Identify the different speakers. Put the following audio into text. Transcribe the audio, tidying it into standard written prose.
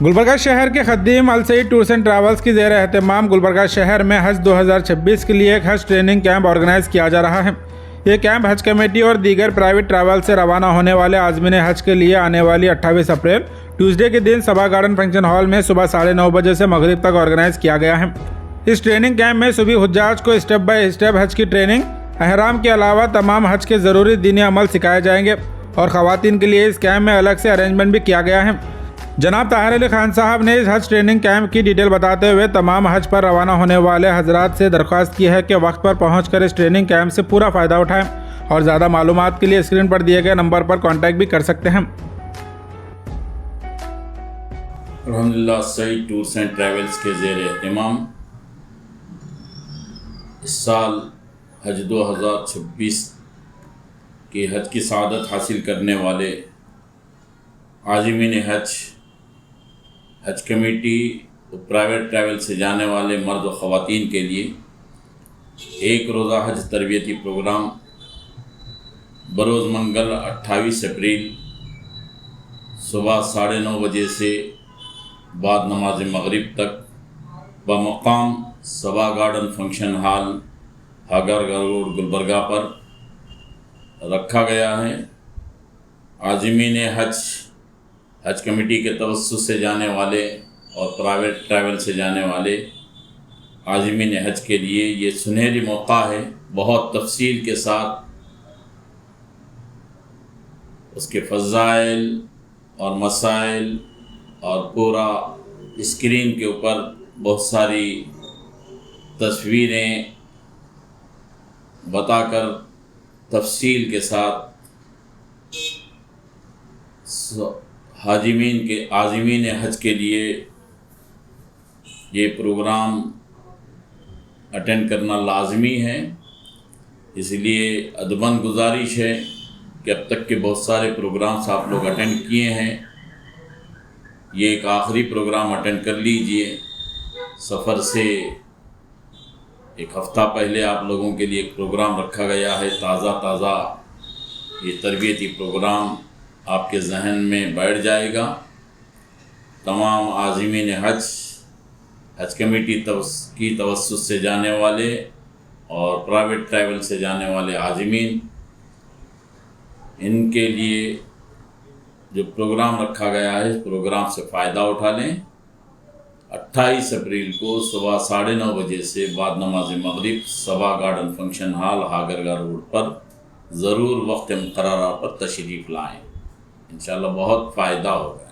Speaker 1: गुलबर्गा शहर के खदीम अल Saeed tours and travels की ज़ेर एहतमाम गुलबर्गा शहर में हज 2026 के लिए एक हज ट्रेनिंग कैंप ऑर्गेनाइज़ किया जा रहा है। ये कैंप हज कमेटी और दीगर प्राइवेट ट्रैवल से रवाना होने वाले आज़मीन हज के लिए आने वाली 28 अप्रैल ट्यूसडे के दिन सभा गार्डन फंक्शन हॉल में सुबह 9:30 बजे से मगरिब तक ऑर्गेनाइज़ किया गया है। इस ट्रेनिंग कैंप में सभी हुज्जाज को स्टेप बाय स्टेप हज की ट्रेनिंग, अहराम के अलावा तमाम हज के ज़रूरी दीनी अमल सिखाए जाएंगे और ख़वातीन के लिए इस कैंप में अलग से अरेंजमेंट भी किया गया है। जनाब ताहिर अली खान साहब ने इस हज ट्रेनिंग कैंप की डिटेल बताते हुए तमाम हज पर रवाना होने वाले हजरात से दरख्वास्त की है कि वक्त पर पहुंचकर इस ट्रेनिंग कैंप से पूरा फ़ायदा उठाएं और ज़्यादा मालूमात के लिए स्क्रीन पर दिए गए नंबर पर कॉन्टैक्ट भी कर सकते हैं।
Speaker 2: अल्हम्दुलिल्लाह सईद टूर्स एंड ट्रैवल्स के ज़ेर एहतमाम इस साल हज 2026 की हज की सआदत हासिल करने वाले आज़मीन हज कमेटी और प्राइवेट ट्रैवल से जाने वाले मर्द व ख़वातीन के लिए एक रोज़ा हज तरबियती प्रोग्राम बरोज़ मंगल 28 अप्रैल सुबह 9:30 बजे से बाद नमाज मगरिब तक बमकाम सभा गार्डन फंक्शन हॉल हागरगर रोड गुलबर्गा पर रखा गया है। आज़मीन हज कमेटी के तवस्सुस से जाने वाले और प्राइवेट ट्रैवल से जाने वाले आज़मीन हज के लिए ये सुनहरी मौका है। बहुत तफसील के साथ उसके फ़ज़ाइल और मसाइल और पूरा स्क्रीन के ऊपर बहुत सारी तस्वीरें बताकर तफसील के साथ आज़मीन हज के लिए ये प्रोग्राम अटेंड करना लाजमी है। इसलिए अदबन गुजारिश है कि अब तक के बहुत सारे प्रोग्राम्स आप लोग अटेंड किए हैं, ये एक आखिरी प्रोग्राम अटेंड कर लीजिए। सफ़र से एक हफ़्ता पहले आप लोगों के लिए एक प्रोग्राम रखा गया है, ताज़ा ये तरबियती प्रोग्राम आपके जहन में बैठ जाएगा। तमाम आज़मीन हज कमेटी की तवस्सुस से जाने वाले और प्राइवेट ट्रैवल से जाने वाले आज़मीन, इनके लिए जो प्रोग्राम रखा गया है इस प्रोग्राम से फ़ायदा उठा लें। 28 अप्रैल को सुबह 9:30 बजे से बाद नमाज मगरिब सभा garden function hall Hagarga road पर ज़रूर वक्त मुक़र्रर पर तशरीफ़ लाएँ। इंशाअल्लाह बहुत फ़ायदा होगा।